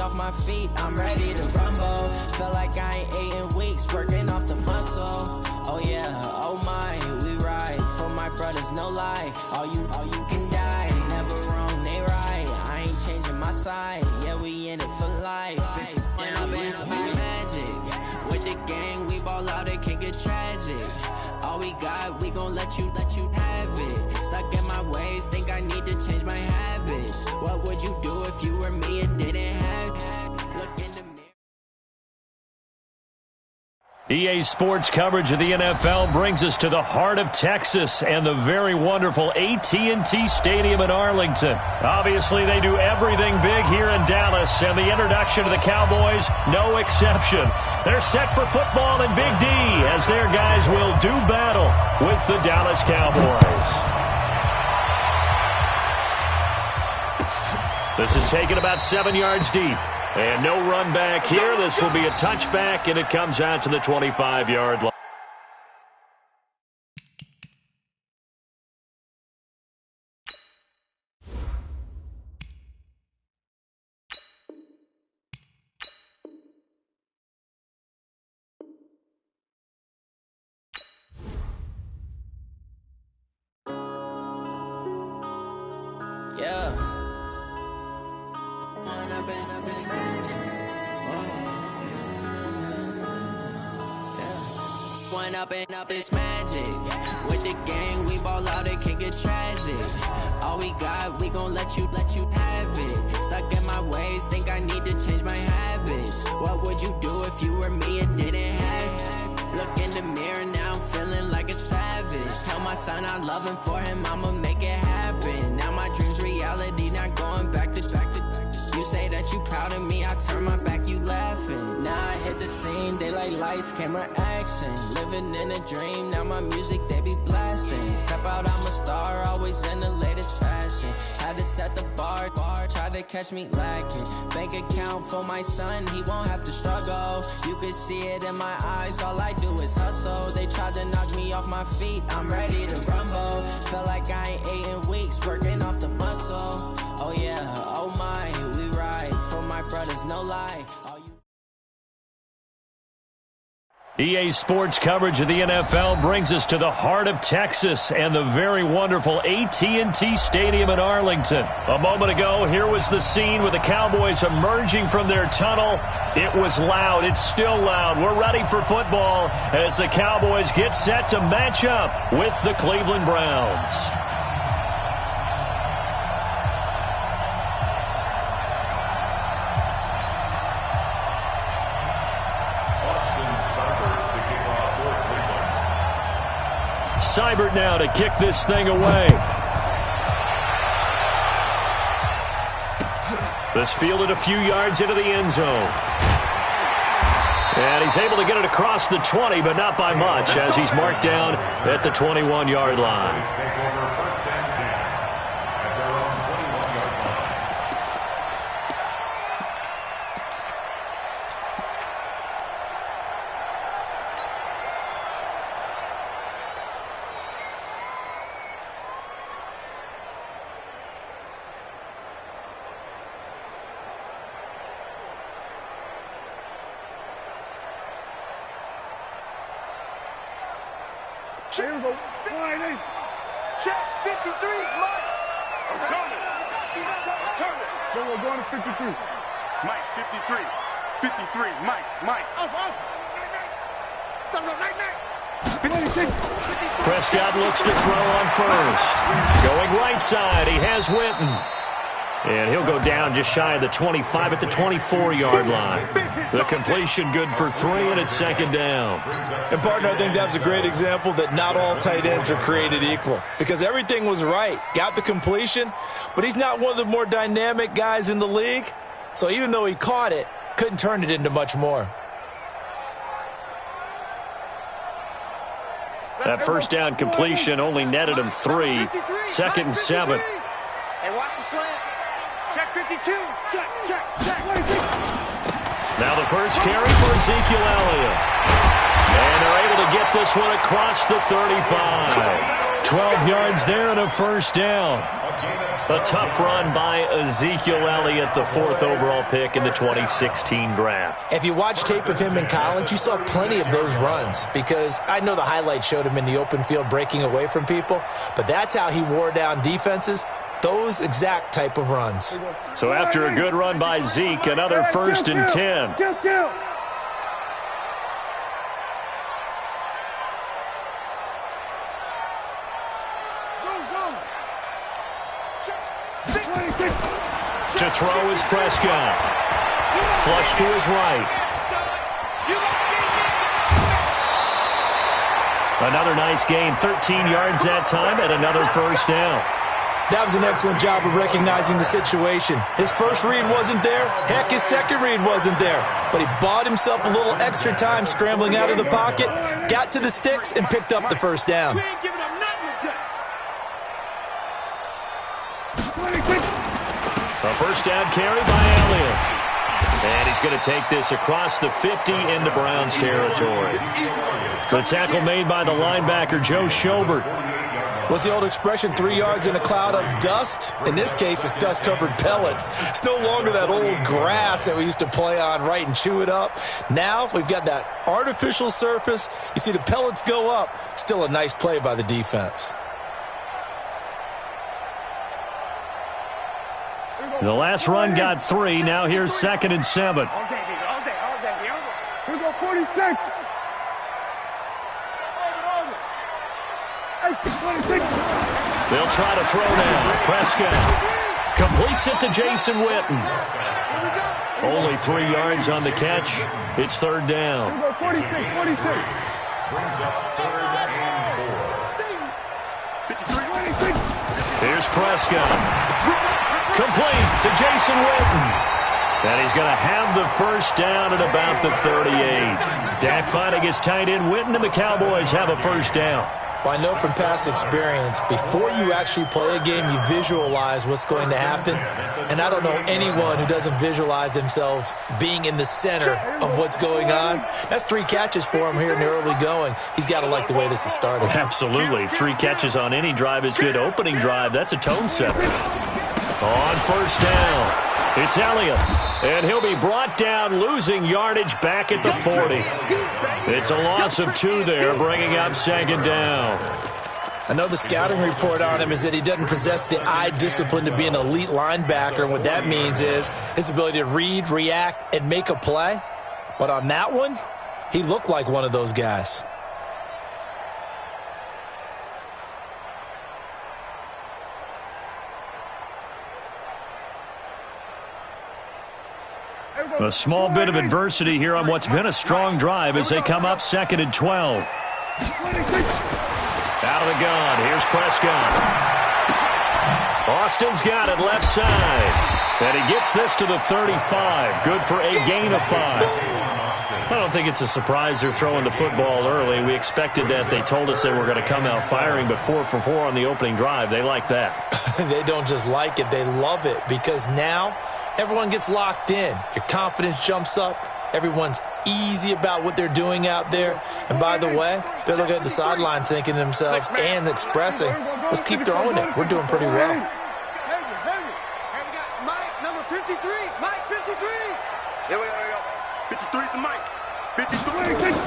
off my feet, I'm ready to rumble. Feel like I ain't ate in weeks, working off the muscle. Oh yeah, oh my, we ride for my brothers, no lie. All you can die, never wrong, they right. I ain't changing my side, yeah, we in it for life. And I've been magic with the gang, we ball out, it can get tragic. All we got, we gon' let you have it. Stuck in my ways, think I need to change my habits. What would you do if you were me and didn't have? Look in the mirror. EA Sports coverage of the NFL brings us to the heart of Texas and the very wonderful AT&T Stadium in Arlington. Obviously, they do everything big here in Dallas, and the introduction to the Cowboys, no exception. They're set for football in Big D as their guys will do battle with the Dallas Cowboys. This is taken about 7 yards deep. And no run back here. This will be a touchback, and it comes out to the 25-yard line. Yeah. One up and up is magic. With the gang, we ball out, it can get tragic. All we got, we gon' let you have it. Stuck in my ways, think I need to change my habits. What would you do if you were me and didn't have? Look in the mirror, now I'm feeling like a savage. Tell my son I love him, for him I'ma make it happen. Now my dream's reality, not going back to. You say that you proud of me, I turn my back, you laughing. Now I hit the scene, daylight lights, camera action. Living in a dream, now my music, they be blasting. Step out, I'm a star, always in the latest fashion. Had to set the bar, try to catch me lacking. Bank account for my son, he won't have to struggle. You can see it in my eyes, all I do is hustle. They tried to knock me off my feet, I'm ready to rumble. Feel like I ain't ate in weeks, working off the muscle. Oh yeah, oh my, we ride for my brothers, no lie. EA Sports coverage of the NFL brings us to the heart of Texas and the very wonderful AT&T Stadium in Arlington. A moment ago, here was the scene with the Cowboys emerging from their tunnel. It was loud. It's still loud. We're ready for football as the Cowboys get set to match up with the Cleveland Browns. Seibert now to kick this thing away. This fielded a few yards into the end zone. And he's able to get it across the 20, but not by much, as he's marked down at the 21-yard line. Here we go. Check 53, Mike. I'm coming. So we're going to 53. Mike, 53. 53, Mike. Prescott looks to throw on first. Going right side, he has Witten. And he'll go down just shy of the 25 at the 24-yard line. The completion good for 3, and it's second down. And, partner, I think that's a great example that not all tight ends are created equal. Because everything was right. Got the completion, but he's not one of the more dynamic guys in the league. So even though he caught it, couldn't turn it into much more. That first down completion only netted him 3. Second and 7. Hey, watch the slant. Check 52. Check. Now the first carry for Ezekiel Elliott. And they're able to get this one across the 35. 12 yards there and a first down. A tough run by Ezekiel Elliott, the 4th overall pick in the 2016 draft. If you watch tape of him in college, you saw plenty of those runs, because I know the highlights showed him in the open field breaking away from people, but that's how he wore down defenses, those exact type of runs. So after a good run by Zeke, another 1st and 10. To throw is Prescott. Flush to his right. Another nice gain, 13 yards that time, and another first down. That was an excellent job of recognizing the situation. His first read wasn't there. Heck, his second read wasn't there. But he bought himself a little extra time scrambling out of the pocket, got to the sticks, and picked up the first down. A first down carry by Elliott. And he's going to take this across the 50 into Browns territory. The tackle made by the linebacker, Joe Schobert. What's the old expression, 3 yards in a cloud of dust? In this case, it's dust-covered pellets. It's no longer that old grass that we used to play on, right, and chew it up. Now we've got that artificial surface. You see the pellets go up. Still a nice play by the defense. The last run got 3. Now here's 2nd and 7. All day. Here we go, 46. They'll try to throw now. Prescott completes it to Jason Witten. Only 3 yards on the catch. It's 3rd down. Here we go, 46. Brings up 3rd and 4. 53. Here's Prescott. Complete to Jason Witten. And he's going to have the first down at about the 38. Dak finding his tight end Witten, and the Cowboys have a first down. I know from past experience, before you actually play a game, you visualize what's going to happen. And I don't know anyone who doesn't visualize themselves being in the center of what's going on. That's 3 catches for him here in the early going. He's got to like the way this is started. Absolutely. 3 catches on any drive is good. Opening drive, that's a tone setter. On first down, it's Elliott. And he'll be brought down, losing yardage back at the 40. It's a loss of 2 there, bringing up 2nd down. I know the scouting report on him is that he doesn't possess the eye discipline to be an elite linebacker. And what that means is his ability to read, react, and make a play. But on that one, he looked like one of those guys. A small bit of adversity here on what's been a strong drive as they come up 2nd and 12. Out of the gun, here's Prescott. Austin's got it left side. And he gets this to the 35. Good for a gain of 5. I don't think it's a surprise they're throwing the football early. We expected that. They told us they were going to come out firing, but 4 for 4 on the opening drive. They like that. They don't just like it, they love it, because now everyone gets locked in. Your confidence jumps up. Everyone's easy about what they're doing out there. And by the way, they're looking at the sideline thinking to themselves and expressing, let's keep throwing it. We're doing pretty well. Hey, we got Mike, number 53. Mike, 53. Here we go. 53 to Mike. 53.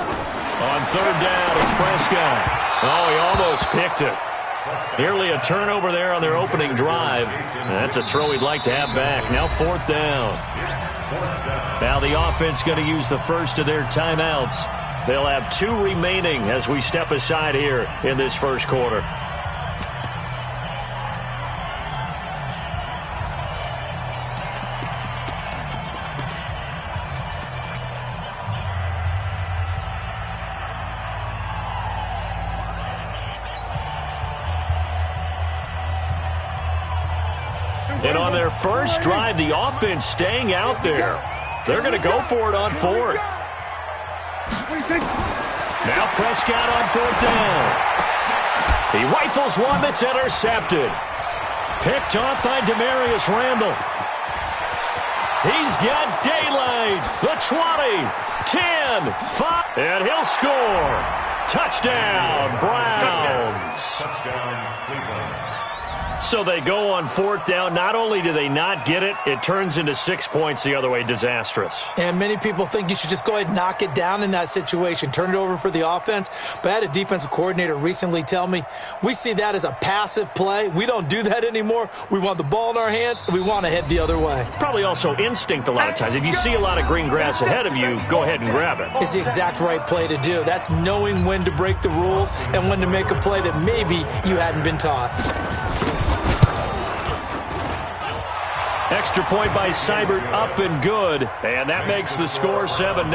On 3rd down, it's Prescott. Oh, he almost picked it. Nearly a turnover there on their opening drive. That's a throw he'd like to have back. Now 4th down. Now the offense going to use the first of their timeouts. They'll have 2 remaining as we step aside here in this first quarter. And on their first drive, the offense staying out there. They're going to go for it on 4th. Now Prescott on 4th down. He rifles one that's intercepted. Picked off by Demarius Randall. He's got daylight. The 20, 10, 5, and he'll score. Touchdown, Browns. Touchdown, Cleveland. So they go on 4th down. Not only do they not get it, it turns into 6 points the other way. Disastrous. And many people think you should just go ahead and knock it down in that situation. Turn it over for the offense. But I had a defensive coordinator recently tell me, we see that as a passive play. We don't do that anymore. We want the ball in our hands, and we want to head the other way. It's probably also instinct a lot of times. If you see a lot of green grass ahead of you, go ahead and grab it. It's the exact right play to do. That's knowing when to break the rules and when to make a play that maybe you hadn't been taught. Extra point by Seibert, up and good. And that makes the score 7-0.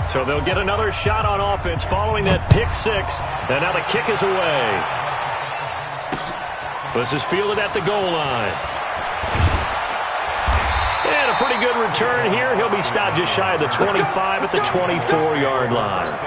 So they'll get another shot on offense following that pick six. And now the kick is away. This is fielded at the goal line. And a pretty good return here. He'll be stopped just shy of the 25 at the 24-yard line.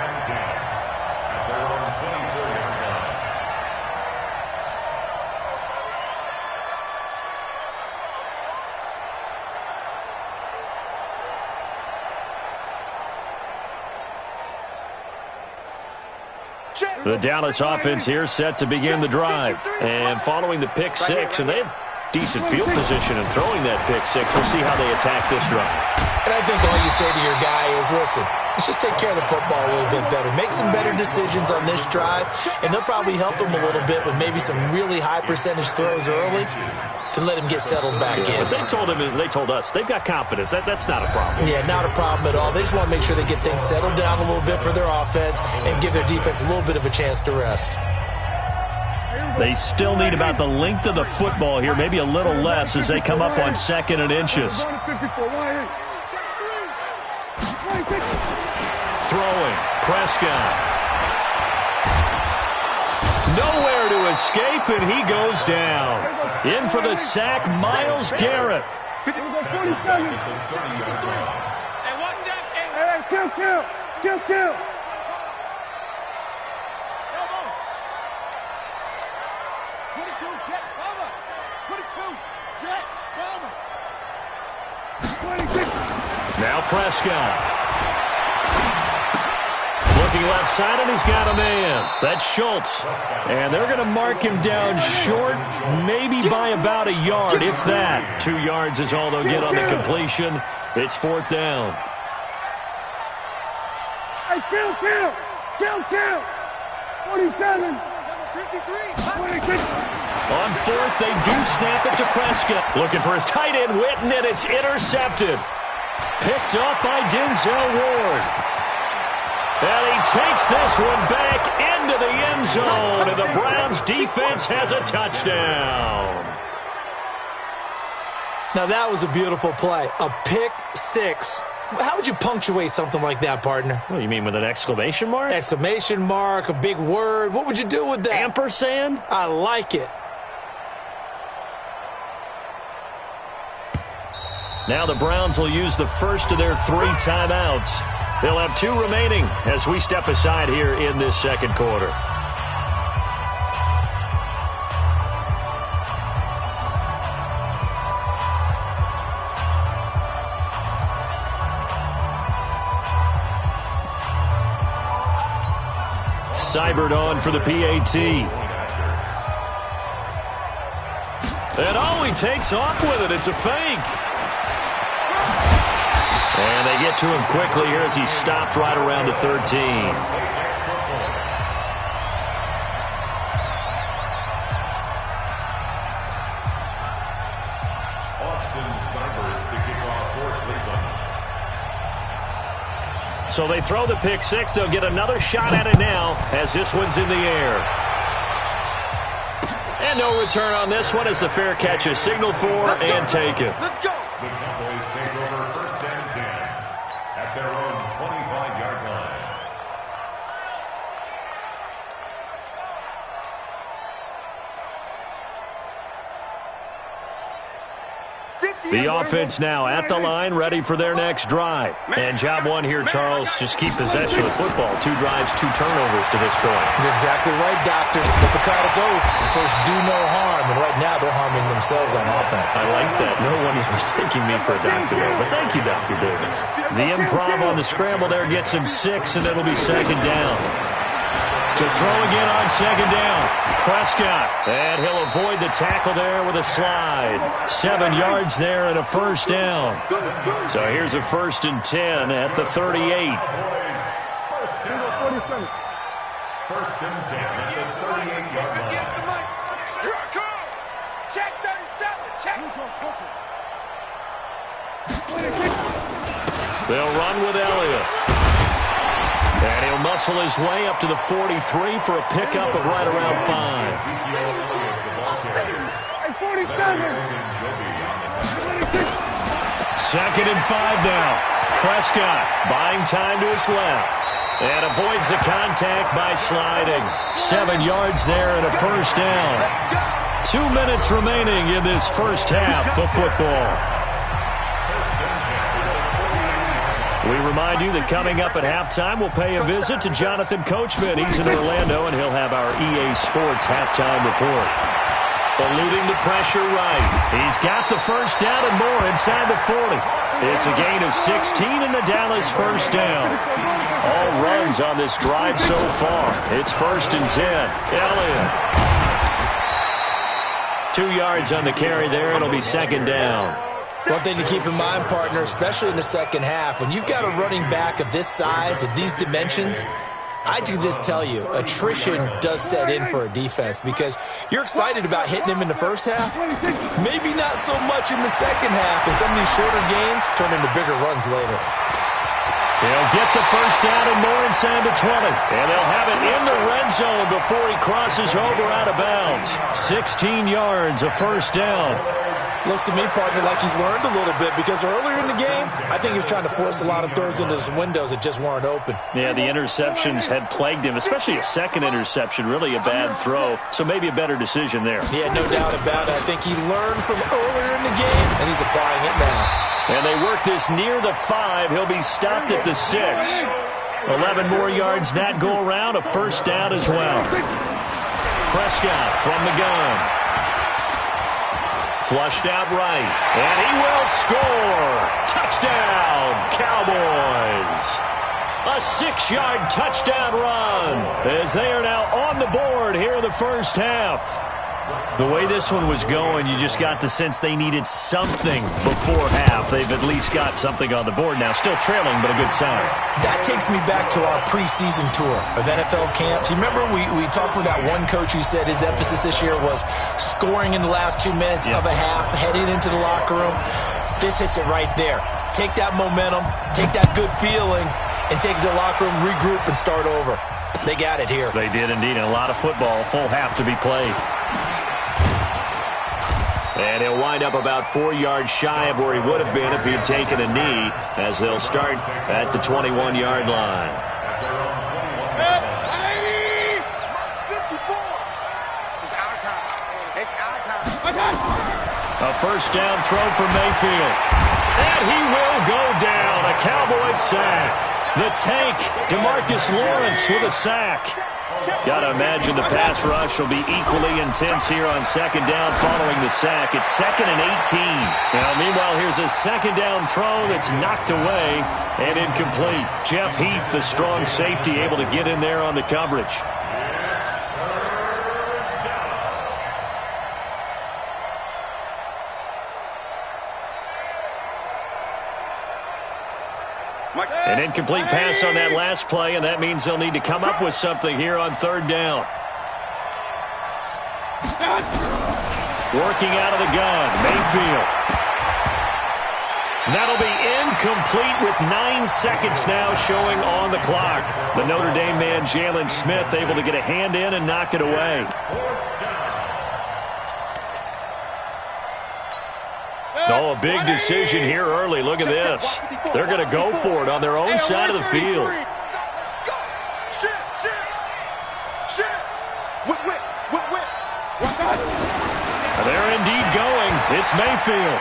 The Dallas offense here set to begin the drive. And following the pick six, and they have decent field position in throwing that pick six. We'll see how they attack this drive. And I think all you say to your guy is, listen, let's just take care of the football a little bit better. Make some better decisions on this drive, and they'll probably help him a little bit with maybe some really high percentage throws early to let him get settled back in. But they told us they've got confidence. That's not a problem. Yeah, not a problem at all. They just want to make sure they get things settled down a little bit for their offense and give their defense a little bit of a chance to rest. They still need about the length of the football here, maybe a little less as they come up on 2nd and inches. Throwing, Prescott. Nowhere to escape, and he goes down. In for the sack, Myles Garrett. Hey, kill. 22, jet, bomber. 22, jet, bomber. 26. Now Prescott. Looking left side, and he's got a man. That's Schultz. And they're going to mark him down short, maybe by about a yard, if that. 2 yards is all they'll get on the completion. It's 4th down. Hey, kill. 47. Number 53. 26. On 4th, they do snap it to Prescott. Looking for his tight end, Witten, and it's intercepted. Picked up by Denzel Ward. And he takes this one back into the end zone, and the Browns defense has a touchdown. Now that was a beautiful play. A pick six. How would you punctuate something like that, partner? What do you mean, with an exclamation mark? Exclamation mark, a big word. What would you do with that? Ampersand? I like it. Now the Browns will use the first of their 3 timeouts. They'll have 2 remaining as we step aside here in this second quarter. Seibert on for the PAT. And he takes off with it. It's a fake. And they get to him quickly here as he's stopped right around the 13. So they throw the pick six. They'll get another shot at it now as this one's in the air. And no return on this one as the fair catch is signaled for and taken. Let's go. The Cowboys take over 1st and 10 at their own 25-yard line. The offense now at the line, ready for their next drive. And job one here, Charles, just keep possession of the football. 2 drives, 2 turnovers to this point. You're exactly right, Doctor. Hippocratic oath. First, do no harm. And right now, they're harming themselves on offense. I like that. No one is mistaking me for a doctor, though. But thank you, Dr. Davis. The improv on the scramble there gets him 6, and it'll be second down. To throw again on second down. Prescott. And he'll avoid the tackle there with a slide. 7 yards there and a first down. So here's a 1st and 10 at the 38. First and 10 at the 38-yard line. Against the mic. Here I come. Check 37. Check. They'll run with Elliott. And he'll muscle his way up to the 43 for a pickup of right around 5. Hey, 47. Second and 5 now. Prescott buying time to his left. And avoids the contact by sliding. 7 yards there and a first down. 2 minutes remaining in this first half of football. We remind you that coming up at halftime, we'll pay a visit to Jonathan Coachman. He's in Orlando, and he'll have our EA Sports halftime report. Eluding the pressure right. He's got the first down and more inside the 40. It's a gain of 16 in the Dallas first down. All runs on this drive so far. It's 1st and 10. Elliott. 2 yards on the carry there. It'll be second down. One thing to keep in mind, partner, especially in the second half, when you've got a running back of this size, of these dimensions, I can just tell you, attrition does set in for a defense because you're excited about hitting him in the first half. Maybe not so much in the second half, and some of these shorter gains turn into bigger runs later. He'll get the first down and more inside the 20. And they'll have it in the red zone before he crosses over out of bounds. 16 yards, a first down. Looks to me, partner, like he's learned a little bit because earlier in the game, I think he was trying to force a lot of throws into some windows that just weren't open. Yeah, the interceptions had plagued him, especially a second interception, really a bad throw. So maybe a better decision there. Yeah, no doubt about it. I think he learned from earlier in the game, and he's applying it now. And they work this near the 5. He'll be stopped at the 6. 11 more yards that go around, a first down as well. Prescott from the gun. Flushed out right. And he will score. Touchdown, Cowboys. A 6-yard touchdown run as they are now on the board here in the first half. The way this one was going, you just got the sense they needed something before half. They've at least got something on the board now. Still trailing, but a good sign. That takes me back to our preseason tour of NFL camps. You remember we talked with that one coach who said his emphasis this year was scoring in the last 2 minutes of a half, heading into the locker room. This hits it right there. Take that momentum, take that good feeling, and take it to the locker room, regroup, and start over. They got it here. They did indeed, and a lot of football, full half to be played. And he'll wind up about 4 yards shy of where he would have been if he had taken a knee, as they'll start at the 21-yard line. 54. It's our time. It's our time. A first down throw for Mayfield. And he will go down. A Cowboys sack. The tank, DeMarcus Lawrence with a sack. Got to imagine the pass rush will be equally intense here on second down following the sack. It's 2nd and 18. Now, meanwhile, here's a second down throw that's knocked away and incomplete. Jeff Heath, the strong safety, able to get in there on the coverage. An incomplete pass on that last play, and that means they'll need to come up with something here on third down. Working out of the gun, Mayfield. That'll be incomplete with 9 seconds now showing on the clock. The Notre Dame man, Jalen Smith, able to get a hand in and knock it away. Oh, a big decision here early. Look at this. They're going to go for it on their own side of the field. They're indeed going. It's Mayfield.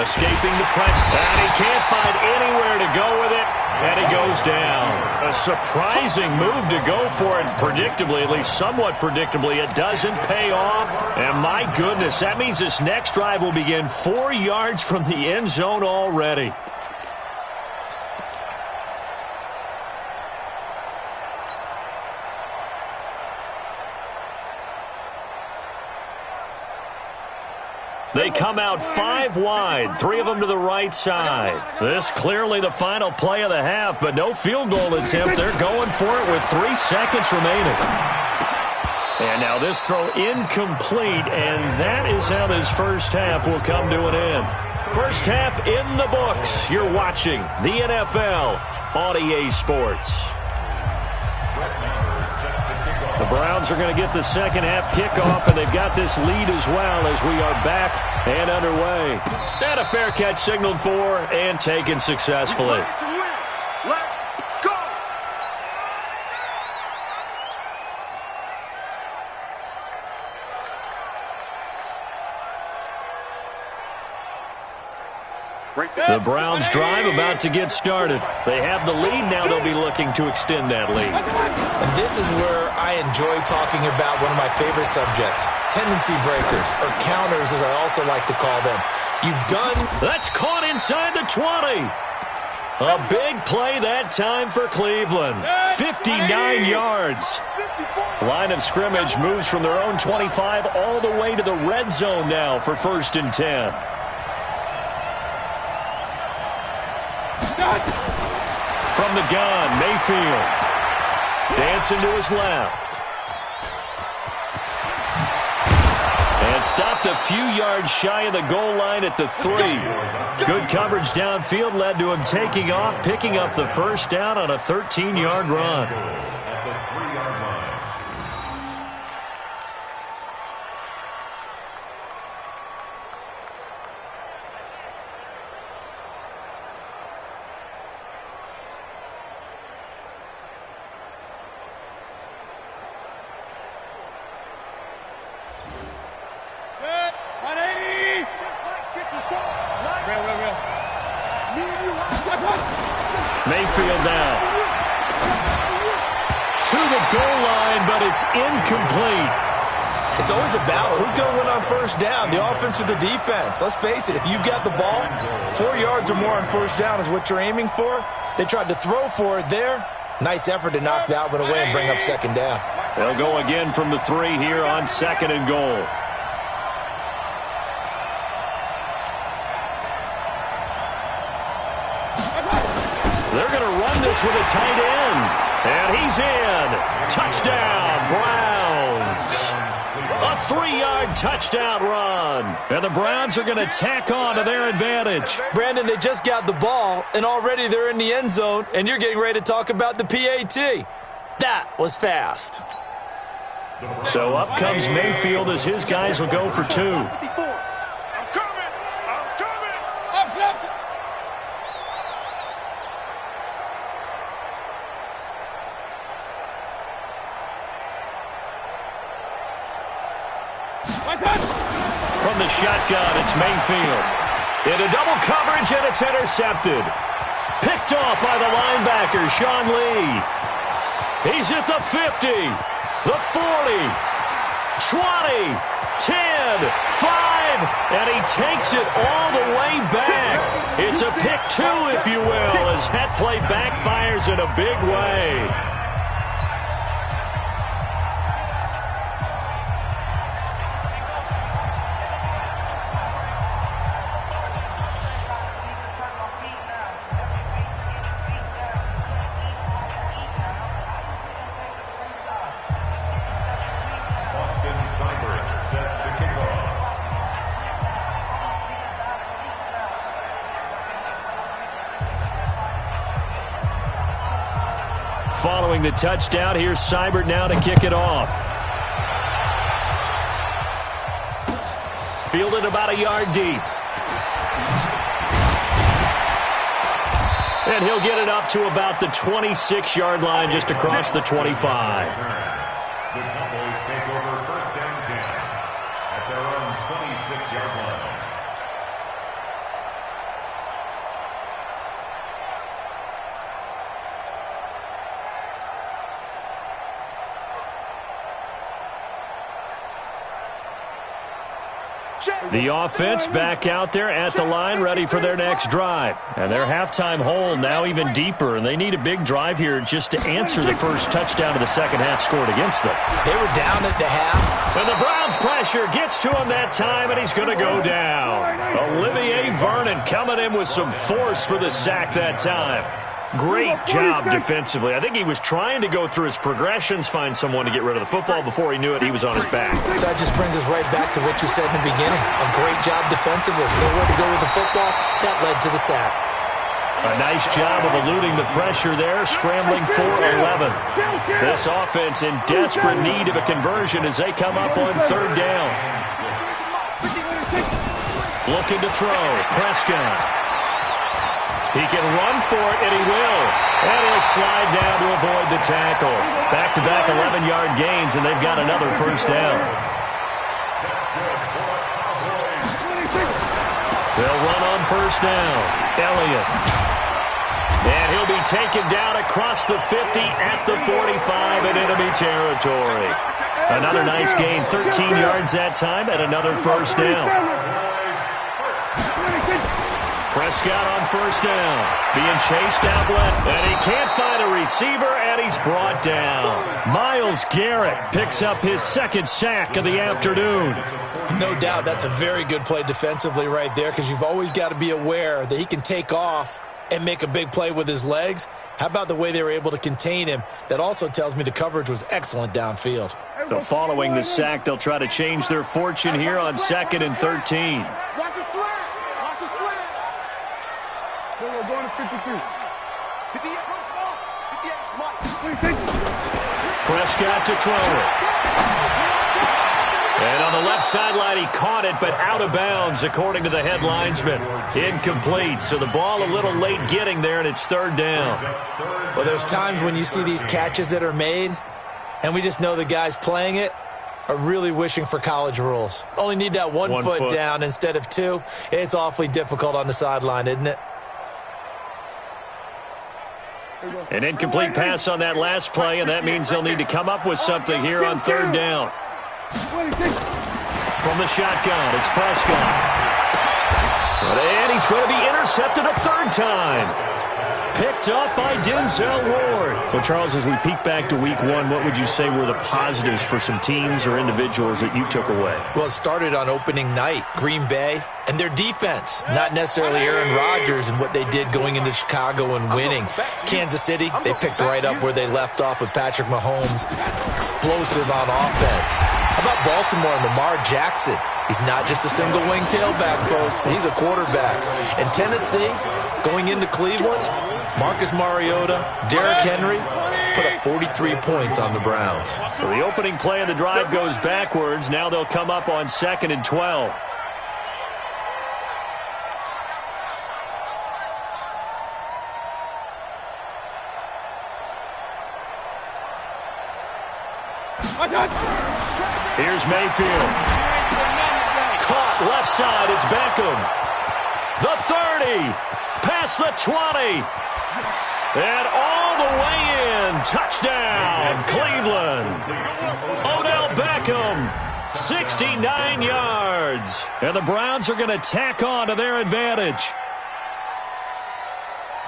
Escaping the pressure. And he can't find anywhere to go with it. And he goes down. A surprising move to go for it. Predictably, at least somewhat predictably, it doesn't pay off. And my goodness, that means this next drive will begin 4 yards from the end zone already. They come out 5 wide, 3 of them to the right side. This clearly the final play of the half, but no field goal attempt. They're going for it with 3 seconds remaining. And now this throw incomplete, and that is how this first half will come to an end. First half in the books. You're watching the NFL on EA Sports. The Browns are going to get the second half kickoff, and they've got this lead as well as we are back and underway. And a fair catch signaled for and taken successfully. Let's go! The Browns drive about to get started. They have the lead. Now they'll be looking to extend that lead. And this is where I enjoy talking about one of my favorite subjects, tendency breakers, or counters as I also like to call them. That's caught inside the 20. A big play that time for Cleveland. 59 yards. Line of scrimmage moves from their own 25 all the way to the red zone now for 1st and 10. From the gun, Mayfield. Dancing to his left. And stopped a few yards shy of the goal line at the 3. Good coverage downfield led to him taking off, picking up the first down on a 13-yard run. At the 3-yard line. Mayfield now. To the goal line, but it's incomplete. It's always a battle. Who's going to win on first down, the offense or the defense? Let's face it, if you've got the ball, 4 yards or more on first down is what you're aiming for. They tried to throw for it there. Nice effort to knock that one away and bring up second down. They'll go again from the 3 here on 2nd and goal. They're going to run this with a tight end. And he's in. Touchdown, Browns. A 3-yard touchdown run. And the Browns are going to tack on to their advantage. Brandon, they just got the ball, and already they're in the end zone, and you're getting ready to talk about the PAT. That was fast. So up comes Mayfield as his guys will go for 2. From the shotgun, it's Mayfield. Into double coverage, and it's intercepted. Picked off by the linebacker, Sean Lee. He's at the 50, the 40, 20, 10, 5, and he takes it all the way back. It's a pick 2, if you will, as that play backfires in a big way. Following the touchdown, here's Seibert now to kick it off. Fielded about a yard deep. And he'll get it up to about the 26-yard line, just across the 25. The Cowboys take over 1st and 10 at their own 26-yard line. The offense back out there at the line, ready for their next drive. And their halftime hole now even deeper, and they need a big drive here just to answer the first touchdown of the second half scored against them. They were down at the half. And the Browns pressure gets to him that time, and he's going to go down. Olivier Vernon coming in with some force for the sack that time. Great job defensively. I think he was trying to go through his progressions, find someone to get rid of the football. Before he knew it, he was on his back. So that just brings us right back to what you said in the beginning. A great job defensively. Nowhere to go with the football. That led to the sack. A nice job of eluding the pressure there, scrambling for 11. This offense in desperate need of a conversion as they come up on third down. Looking to throw. Prescott. He can run for it, and he will. And he'll slide down to avoid the tackle. Back-to-back 11-yard gains, and they've got another first down. They'll run on first down. Elliott. And he'll be taken down across the 50 at the 45 in enemy territory. Another nice gain, 13 yards that time, and another first down. Prescott on first down, being chased out left, and he can't find a receiver, and he's brought down. Myles Garrett picks up his second sack of the afternoon. No doubt that's a very good play defensively right there, because you've always got to be aware that he can take off and make a big play with his legs. How about the way they were able to contain him? That also tells me the coverage was excellent downfield. So following the sack, they'll try to change their fortune here on 2nd and 13. We're going to 53. 58, Prescott to throw it. And on the left sideline, he caught it, but out of bounds, according to the head linesman. Incomplete, so the ball a little late getting there, and it's third down. Well, there's times when you see these catches that are made, and we just know the guys playing it are really wishing for college rules. Only need that one foot down instead of two. It's awfully difficult on the sideline, isn't it? An incomplete pass on that last play, and that means they'll need to come up with something here on third down. From the shotgun, it's Prescott. And he's going to be intercepted a third time. Picked up by Denzel Ward. Well, Charles, as we peek back to week one, what would you say were the positives for some teams or individuals that you took away? Well, it started on opening night. Green Bay and their defense. Not necessarily Aaron Rodgers and what they did going into Chicago and winning. Kansas City, they picked right up where they left off with Patrick Mahomes. Explosive on offense. How about Baltimore and Lamar Jackson? He's not just a single wing tailback, folks. He's a quarterback. And Tennessee, going into Cleveland, Marcus Mariota, Derrick Henry put up 43 points on the Browns. So the opening play of the drive goes backwards. Now they'll come up on 2nd and 12. Here's Mayfield. Caught left side. It's Beckham. The 30. Past the 20. And all the way in. Touchdown, Cleveland. Odell Beckham, 69 yards. And the Browns are going to tack on to their advantage.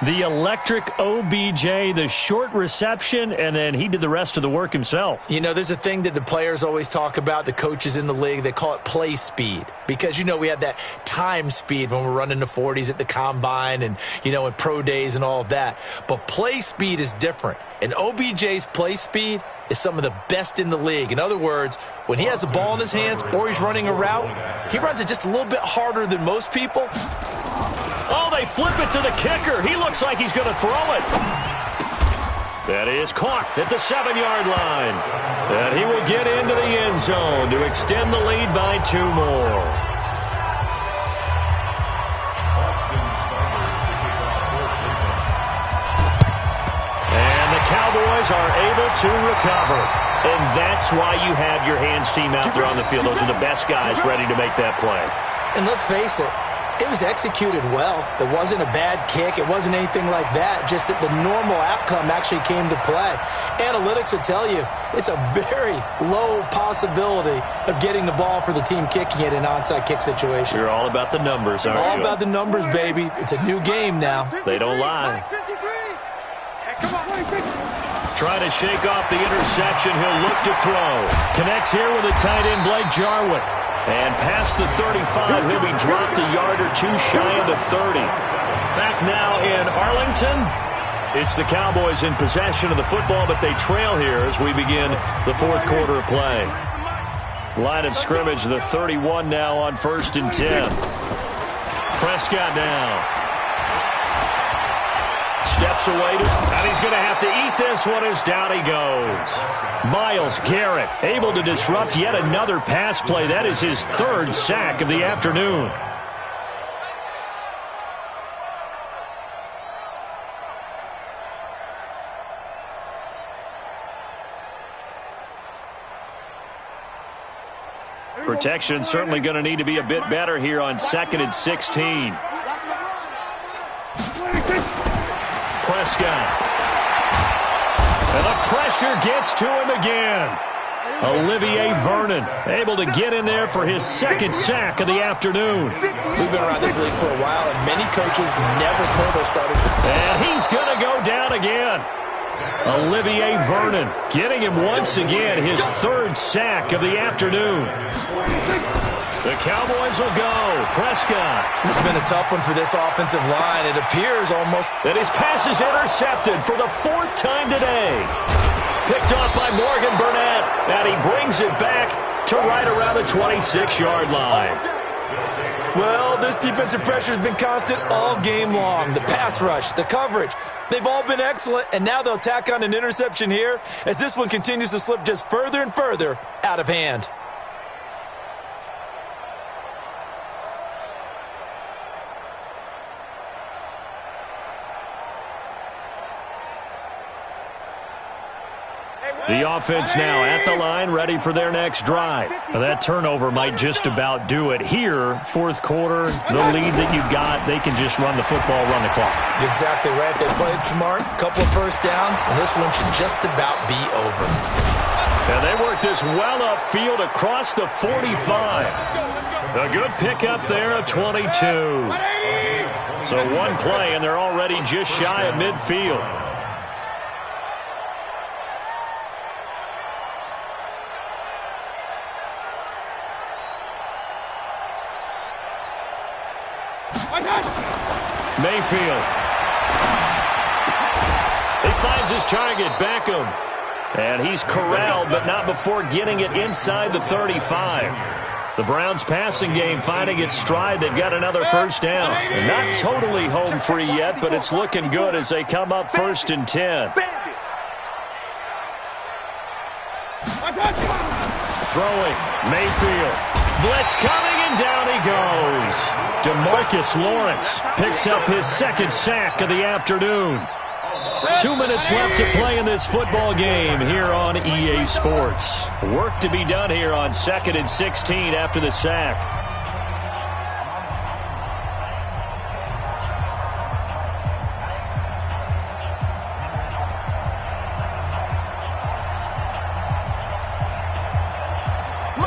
The electric OBJ, the short reception, and then he did the rest of the work himself. You know, there's a thing that the players always talk about, the coaches in the league, they call it play speed. Because, you know, we have that time speed when we're running the 40s at the combine and, you know, at pro days and all of that. But play speed is different. And OBJ's play speed is some of the best in the league. In other words, when he has the ball in his hands or he's running a route, he runs it just a little bit harder than most people. Oh, they flip it to the kicker. He looks like he's going to throw it. That is caught at the 7-yard line. And he will get into the end zone to extend the lead by 2 more. And the Cowboys are able to recover. And that's why you have your hands team out there on the field. Those are the best guys ready to make that play. And let's face it, It was executed well. It wasn't a bad kick. It wasn't anything like that. Just that the normal outcome actually came to play. Analytics will tell you it's a very low possibility of getting the ball for the team kicking it in an onside kick situation. You're all about the numbers, aren't you? All about the numbers, baby. It's a new game now. They don't lie. Trying to shake off the interception. He'll look to throw. Connects here with a tight end, Blake Jarwin. And past the 35, he'll be dropped a yard or two shy of the 30. Back now in Arlington. It's the Cowboys in possession of the football, but they trail here as we begin the fourth quarter of play. Line of scrimmage, the 31 now on 1st and 10. Prescott now. Steps away, and he's going to have to eat this one as down he goes. Myles Garrett able to disrupt yet another pass play. That is his 3rd sack of the afternoon. Protection certainly going to need to be a bit better here on 2nd and 16. Prescott. And the pressure gets to him again. Olivier Vernon able to get in there for his 2nd sack of the afternoon. We've been around this league for a while, and many coaches never pull their starting. And he's going to go down again. Olivier Vernon getting him once again, his 3rd sack of the afternoon. The Cowboys will go. Prescott. This has been a tough one for this offensive line. It appears almost that his pass is intercepted for the 4th time today. Picked off by Morgan Burnett. And he brings it back to right around the 26-yard line. Well, this defensive pressure has been constant all game long. The pass rush, the coverage, they've all been excellent. And now they'll tack on an interception here as this one continues to slip just further and further out of hand. The offense now at the line, ready for their next drive. Now that turnover might just about do it. Here, 4th quarter, the lead that you've got, they can just run the football, run the clock. Exactly right. They played smart, a couple of first downs, and this one should just about be over. And they work this well upfield across the 45. A good pickup there of 22. So one play, and they're already just shy of midfield. Mayfield. He finds his target, Beckham. And he's corralled, but not before getting it inside the 35. The Browns passing game finding its stride. They've got another 1st down. They're not totally home free yet, but it's looking good as they come up 1st and 10. Throwing, Mayfield. Blitz coming, and down he goes. DeMarcus Lawrence picks up his 2nd sack of the afternoon. 2 minutes left to play in this football game here on EA Sports. Work to be done here on 2nd and 16 after the sack.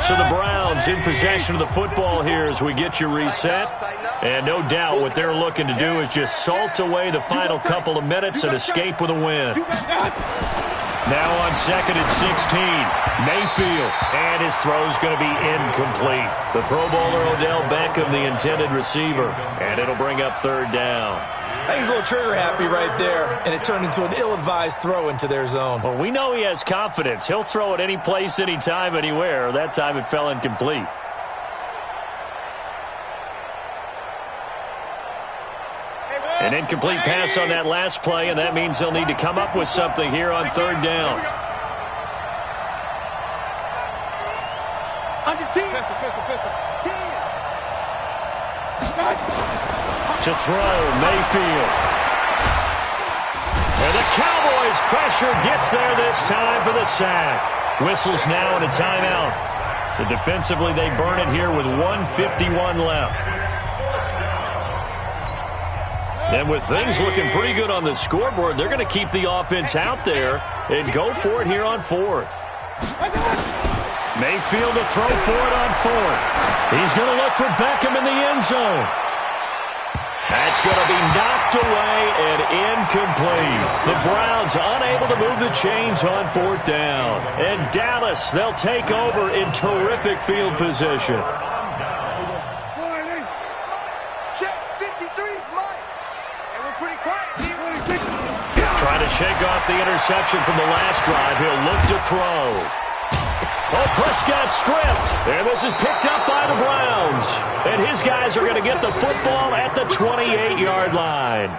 So the Browns in possession of the football here as we get you reset. And no doubt what they're looking to do is just salt away the final couple of minutes and escape with a win. Now on 2nd and 16, Mayfield. And his throw's going to be incomplete. The Pro Bowler Odell Beckham, the intended receiver. And it'll bring up 3rd down. I think he's a little trigger happy right there, and it turned into an ill-advised throw into their zone. Well, we know he has confidence. He'll throw it any place, anytime, anywhere. That time it fell incomplete. An incomplete pass on that last play, and that means they'll need to come up with something here on 3rd down. To throw, Mayfield. And the Cowboys' pressure gets there this time for the sack. Whistles now and a timeout. So defensively, they burn it here with 1:51 left. And with things looking pretty good on the scoreboard, they're going to keep the offense out there and go for it here on fourth. Mayfield to throw for it on fourth. He's going to look for Beckham in the end zone. That's going to be knocked away and incomplete. The Browns unable to move the chains on fourth down. And Dallas, they'll take over in terrific field position. Check 53's Mike. And we're pretty quiet. Trying to shake off the interception from the last drive. He'll look to throw. Oh, Prescott stripped, and this is picked up by the Browns. And his guys are going to get the football at the 28-yard line.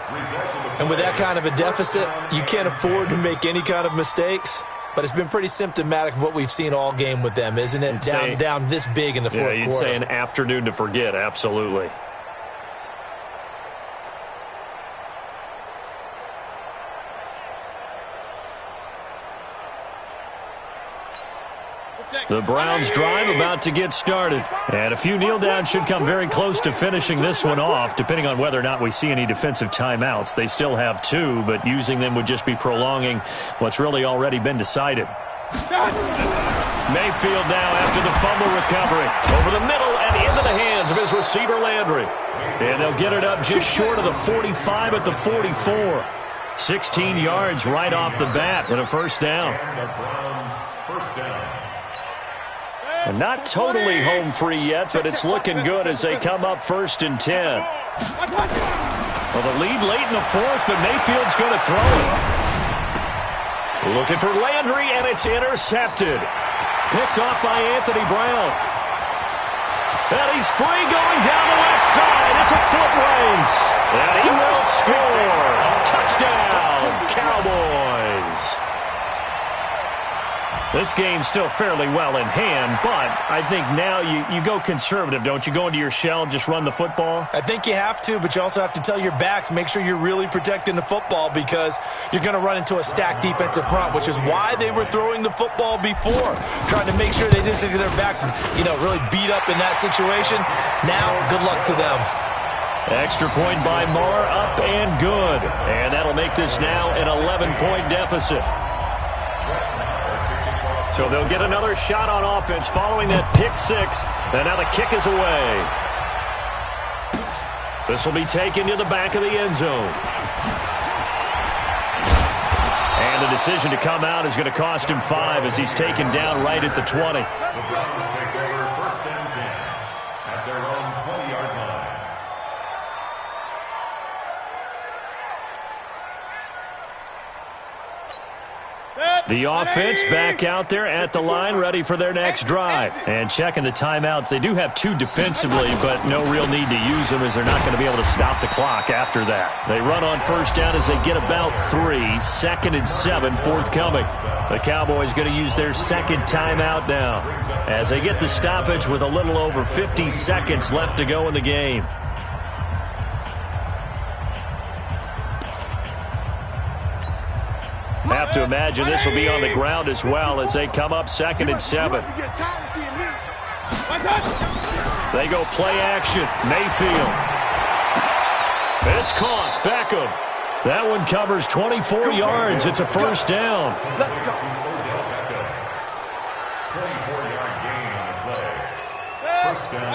And with that kind of a deficit, you can't afford to make any kind of mistakes. But it's been pretty symptomatic of what we've seen all game with them, isn't it? Down this big in the fourth quarter. You'd say an afternoon to forget, absolutely. The Browns drive about to get started. And a few kneel downs should come very close to finishing this one off, depending on whether or not we see any defensive timeouts. They still have 2, but using them would just be prolonging what's really already been decided. Mayfield now after the fumble recovery. Over the middle and into the hands of his receiver Landry. And they'll get it up just short of the 45 at the 44. 16 yards right off the bat with a first down. First down. And not totally home free yet, but it's looking good as they come up 1st and 10. Well, the lead late in the fourth, but Mayfield's going to throw it. Looking for Landry, and it's intercepted. Picked off by Anthony Brown. And he's free going down the left side. It's a foot race. And he will score. Touchdown, Cowboys. This game's still fairly well in hand, but I think now you go conservative, don't you? Go into your shell and just run the football? I think you have to, but you also have to tell your backs, make sure you're really protecting the football because you're going to run into a stacked defensive front, which is why they were throwing the football before, trying to make sure they didn't get their backs, really beat up in that situation. Now, good luck to them. Extra point by Moore, up and good. And that'll make this now an 11-point deficit. So they'll get another shot on offense following that pick six. And now the kick is away. This will be taken to the back of the end zone. And the decision to come out is going to cost him 5 as he's taken down right at the 20. The Browns take over 1st and 10 at their own 20-yard line. The offense back out there at the line, ready for their next drive. And checking the timeouts. They do have 2 defensively, but no real need to use them as they're not going to be able to stop the clock after that. They run on first down as they get about 3. 2nd and 7 forthcoming. The Cowboys going to use their 2nd timeout now as they get the stoppage with a little over 50 seconds left to go in the game. Have to imagine this will be on the ground as well as they come up 2nd and 7. They go play action. Mayfield. It's caught. Beckham. That one covers 24 yards. It's a first down. 24-yard gain on the play. First down.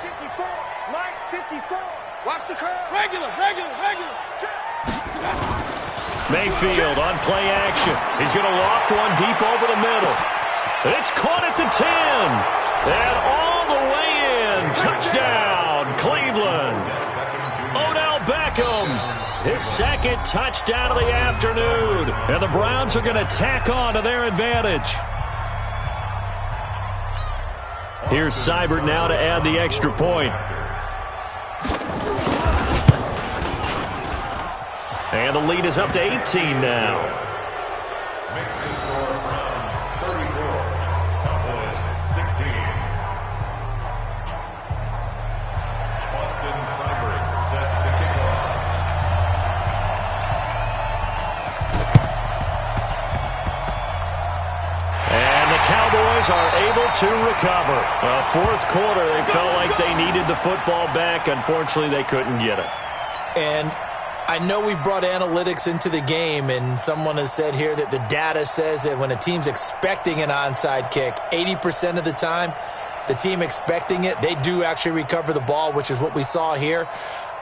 54. Mike, 54. Watch the curve. Regular. Mayfield on play action. He's going to loft one deep over the middle. It's caught at the 10. And all the way in. Touchdown, Cleveland. Odell Beckham. His 2nd touchdown of the afternoon. And the Browns are going to tack on to their advantage. Here's Seibert now to add the extra point. And the lead is up to 18 now. Makes the score Browns 34, Cowboys 16. Austin Seibert set to kick off. And the Cowboys are able to recover. 4th quarter, they felt like they needed the football back. Unfortunately, they couldn't get it. And I know we brought analytics into the game, and someone has said here that the data says that when a team's expecting an onside kick, 80% of the time, the team expecting it, they do actually recover the ball, which is what we saw here.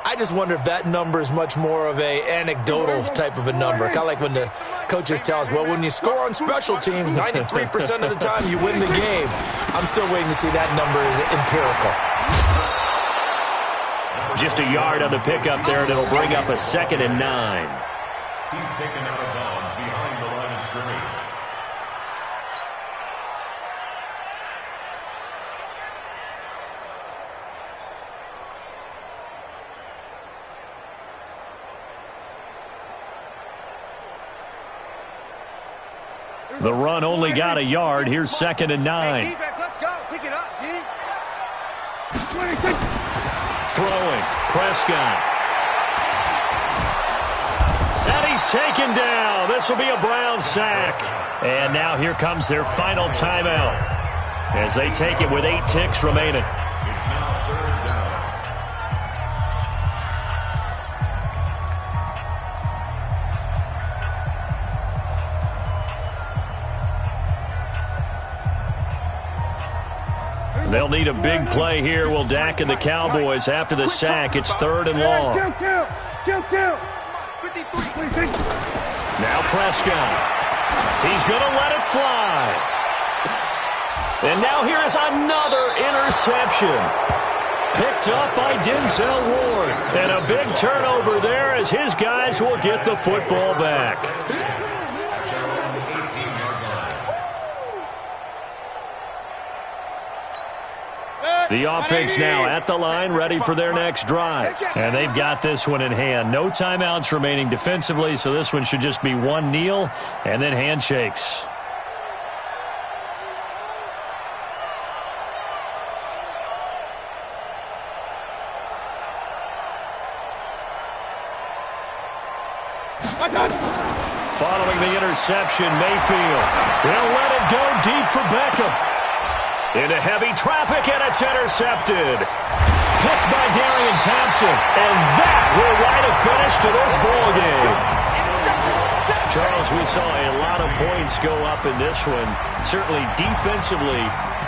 I just wonder if that number is much more of a anecdotal type of a number. Kind of like when the coaches tell us, well, when you score on special teams, 93% of the time you win the game. I'm still waiting to see that number is empirical. Just a yard on the pickup there, and it'll bring up a 2nd and 9. He's taken out of bounds behind the line of scrimmage. The run only got a yard. Here's 2nd and 9. Hey, defense, let's go. Pick it up, G. Throwing, Prescott. And he's taken down. This will be a Brown sack. And now here comes their final timeout as they take it with 8 ticks remaining. It's now 3rd down. They'll need a big play here. Will Dak and the Cowboys after the sack. It's 3rd and long. Now Prescott. He's going to let it fly. And now here is another interception. Picked up by Denzel Ward. And a big turnover there as his guys will get the football back. The offense now at the line, ready for their next drive. And they've got this one in hand. No timeouts remaining defensively, so this one should just be one kneel and then handshakes. Following the interception, Mayfield. They'll let it go deep for Beckham. Into heavy traffic, and it's intercepted. Picked by Darian Thompson, and that will write a finish to this ball game. Charles, we saw a lot of points go up in this one. Certainly defensively,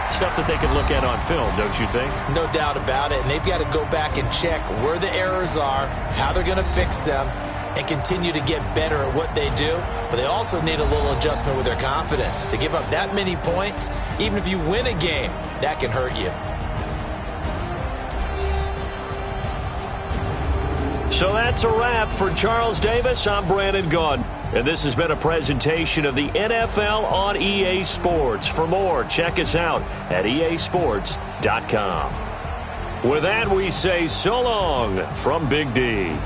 stuff that they can look at on film, don't you think? No doubt about it, and they've got to go back and check where the errors are, how they're going to fix them, and continue to get better at what they do. But they also need a little adjustment with their confidence. To give up that many points, even if you win a game, that can hurt you. So that's a wrap for Charles Davis. I'm Brandon Gunn. And this has been a presentation of the NFL on EA Sports. For more, check us out at easports.com. With that, we say so long from Big D.